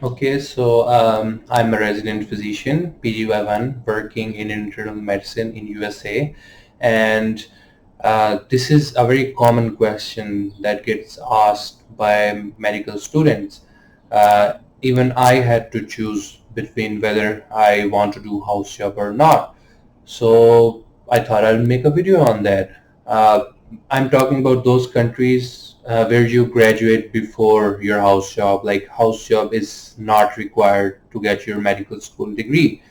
Okay, so I'm a resident physician, PGY1, working in internal medicine in USA, and this is a very common question that gets asked by medical students. Even I had to choose between whether I want to do house job or not. So I thought I'll make a video on that. I'm talking about those countries where you graduate before your house job. Like house job is not required to get your medical school degree.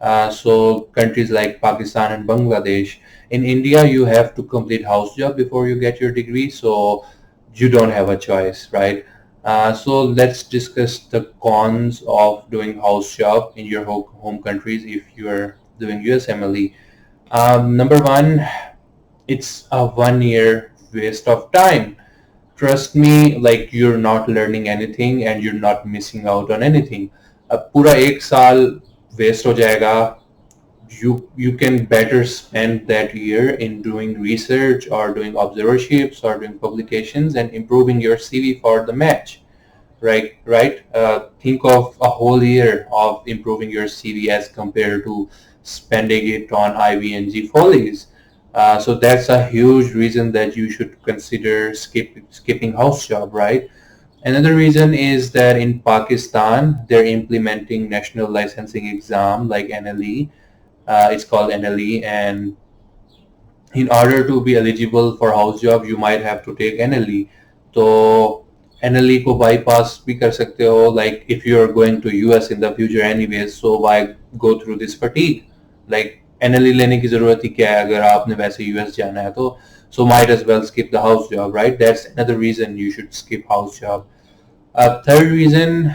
So countries like Pakistan and Bangladesh. In India, you have to complete house job before you get your degree. So you don't have a choice, right? So let's discuss the cons of doing house job in your home countries if you're doing USMLE. Number one, it's a 1 year waste of time. Trust me, like you're not learning anything and you're not missing out on anything. पूरा एक साल waste हो जाएगा. You can better spend that year in doing research or doing observerships or doing publications and improving your CV for the match. Right. Think of a whole year of improving your CV as compared to spending it on IVNG follies. So that's a huge reason that you should consider skipping house job, right? Another reason is that in Pakistan, they're implementing national licensing exam like NLE. It's called NLE, and in order to be eligible for house job, you might have to take NLE. So NLE को bypass भी कर सकते हो. Like if you are going to US in the future anyways, so why go through this fatigue? Like NLE लेने की जरूरत ही क्या है अगर आपने वैसे US जाना है तो. So might as well skip the house job, right? That's another reason you should skip house job. Third reason,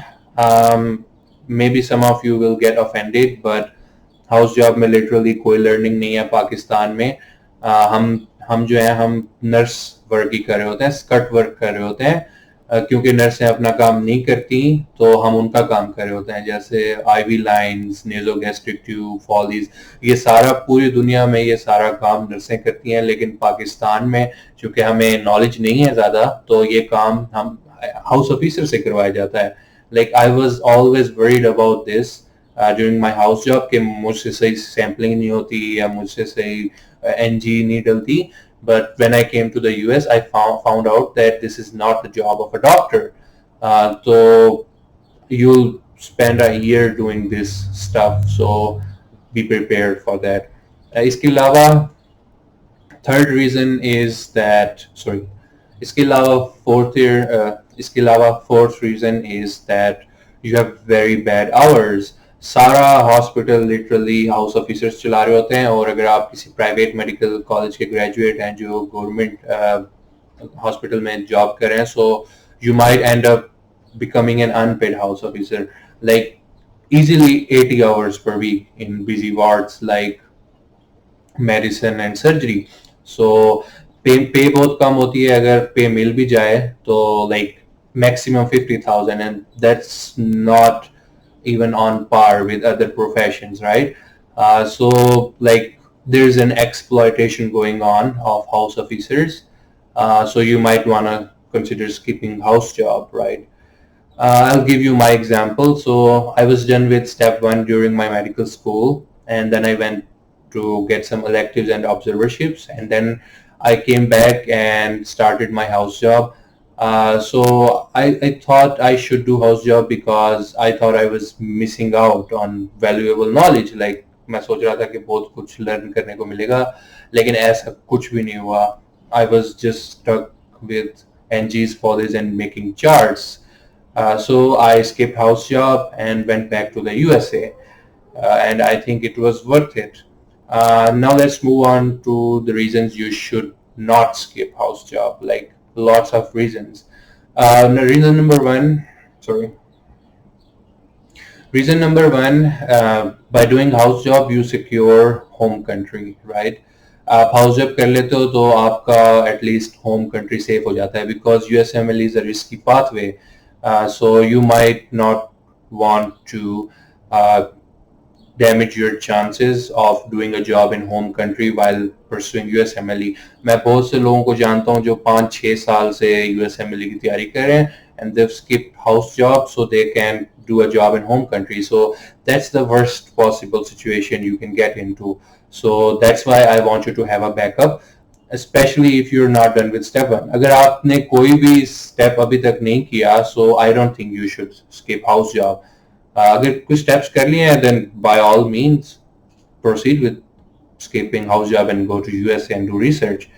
maybe some of you will get offended, but house job में लिटरली कोई learning नहीं है पाकिस्तान में. हम जो है हम nurse work ही कर रहे होते हैं, स्कर्ट वर्क कर रहे होते हैं. क्योंकि नर्सें अपना काम नहीं करती तो हम उनका काम कर रहे होते हैं, जैसे IV lines, nasogastric tube, Foleys. ये सारा पूरी दुनिया में ये सारा काम नर्सें करती हैं, लेकिन पाकिस्तान में चूंकि हमें नॉलेज नहीं है ज़्यादा तो ये काम हम हाउस ऑफिसर से करवाया जाता है. Like I was always worried about this during my house job कि मुझसे सही सैम्पलिंग नहीं होती या मुझसे सही एनजी नहीं डलती. But when I came to the US, I found out that this is not the job of a doctor. So you'll spend a year doing this stuff. So be prepared for that. इसके अलावा third reason is that sorry. इसके अलावा fourth reason is that you have very bad hours. सारा hospital literally house officers चला रहे होते हैं, और अगर आप किसी प्राइवेट मेडिकल कॉलेज के ग्रेजुएट हैं जो गवर्नमेंट हॉस्पिटल में जॉब कर रहे हैं, so you might and up becoming an unpaid house officer, like easily 80 hours per week in busy wards like medicine and surgery. So पे बहुत कम होती है. अगर पे मिल भी जाए तो like maximum 50,000, and that's not even on par with other professions, right? So like there's an exploitation going on of house officers. So you might want to consider skipping house job, right? I'll give you my example. So I was done with step one during my medical school, and then I went to get some electives and observerships, and then I came back and started my house job. So I thought I should do house job because I thought I was missing out on valuable knowledge. Like मैं सोच रहा था कि बहुत कुछ learn करने को मिलेगा, लेकिन ऐसा कुछ भी नहीं हुआ. I was just stuck with NGs, follies, and making charts. So I skipped house job and went back to the USA, and I think it was worth it. Now let's move on to the reasons you should not skip house job. Like lots of reasons. Reason number one, sorry. Reason number one, by doing house job you secure home country, right? आप house job कर लेते हो तो आपका at least home country safe हो जाता है, because यूएसएमएल is a risky pathway. So you might not want to uh, damage your chances of doing a job in home country while pursuing USMLE. मैं बहुत से लोगों को जानता हूँ जो 5-6 साल से USMLE की तैयारी कर रहे हैं and they've skipped house job so they can do a job in home country. So that's the worst possible situation you can get into. So that's why I want you to have a backup, especially if you're not done with step 1. अगर आपने कोई भी step अभी तक नहीं किया, so I don't think you should skip house job. अगर कुछ steps कर लिए हैं, then by all means proceed with skipping house job and go to USA and do research.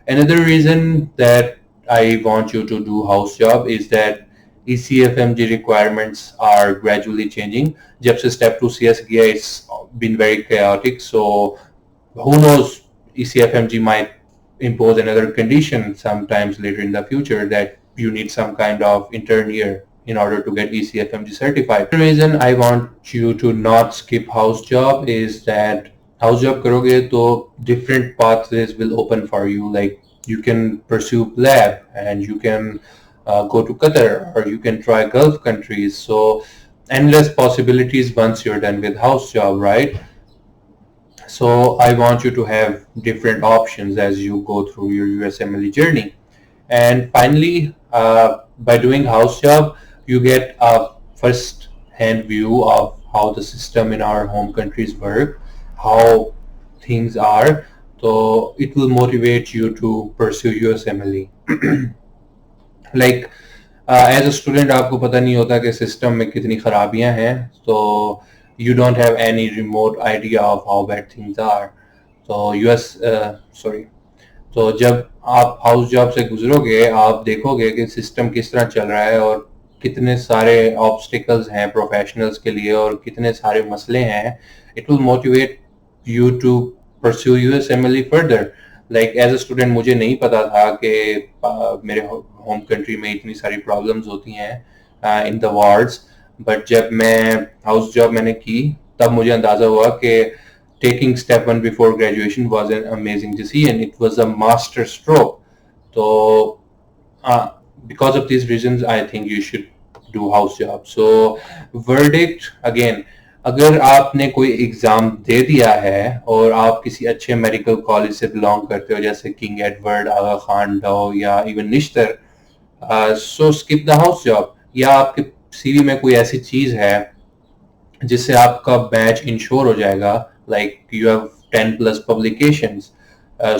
Another reason that I want you to do house job is that ECFMG requirements are gradually changing. जब से step 2 CS गया, it's been very chaotic. So who knows, ECFMG might impose another condition sometimes later in the future that you need some kind of intern year in order to get ECFMG certified. The reason I want you to not skip house job is that house job करोगे तो different pathways will open for you. Like you can pursue lab and you can go to Qatar, or you can try Gulf countries. So endless possibilities once you're done with house job, right? So I want you to have different options as you go through your USMLE journey. And finally, by doing house job, you get a first-hand view of how the system in our home countries work, how things are. So it will motivate you to pursue USMLE. Like as a student, आपको पता नहीं होता कि system में कितनी खराबियां हैं, तो you don't have any remote idea of how bad things are. तो तो जब आप हाउस जॉब से गुजरोगे, आप देखोगे कि सिस्टम किस तरह चल रहा है और कितने सारे ऑब्स्टिकल्स हैं प्रोफेशनल्स के लिए और कितने सारे मसले हैं. It will motivate you to pursue USMLE further. Like as a student मुझे नहीं पता था कि मेरे होम कंट्री में इतनी सारी प्रॉब्लम्स होती हैं इन द वार्ड्स, बट जब मैं हाउस जॉब मैंने की तब मुझे अंदाज़ा हुआ कि taking step 1 before graduation was an amazing decision. It was a master stroke. So because of these reasons, I think you should do house job. So verdict again, अगर आपने कोई एग्जाम दे दिया है और आप किसी अच्छे मेडिकल कॉलेज से बिलोंग करते हो, जैसे किंग एडवर्ड, आगा खान, डाउ या even Nishtar, so skip the house job. या आपके सीवी में कोई ऐसी चीज है जिससे आपका बैच इंश्योर हो जाएगा, like you have 10 plus publications,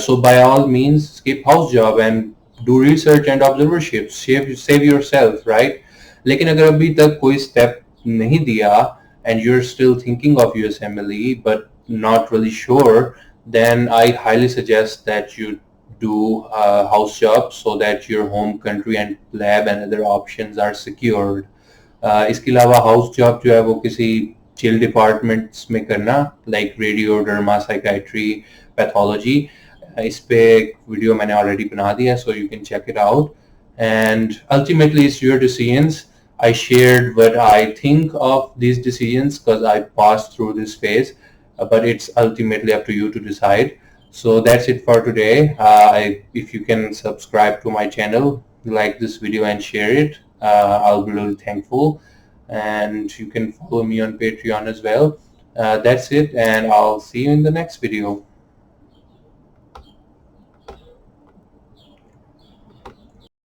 so by all means skip house job and do research and observership, save yourself, right? लेकिन अगर अभी तक कोई step नहीं दिया and you're still thinking of USMLE but not really sure, then I highly suggest that you do house job so that your home country and lab and other options are secured. इसके अलावा house job जो है वो किसी chill departments में करना, like radio, derma, psychiatry, pathology. इस पे एक वीडियो मैंने ऑलरेडी बना दिया है, so you can check it out. And ultimately it's your decisions. I shared what I think of these decisions because I passed through this phase, but it's ultimately up to you to decide. So that's it for today. If you can subscribe to my channel, like this video and share it, I'll be really thankful. And you can follow me on Patreon as well. That's it, and I'll see you in the next video.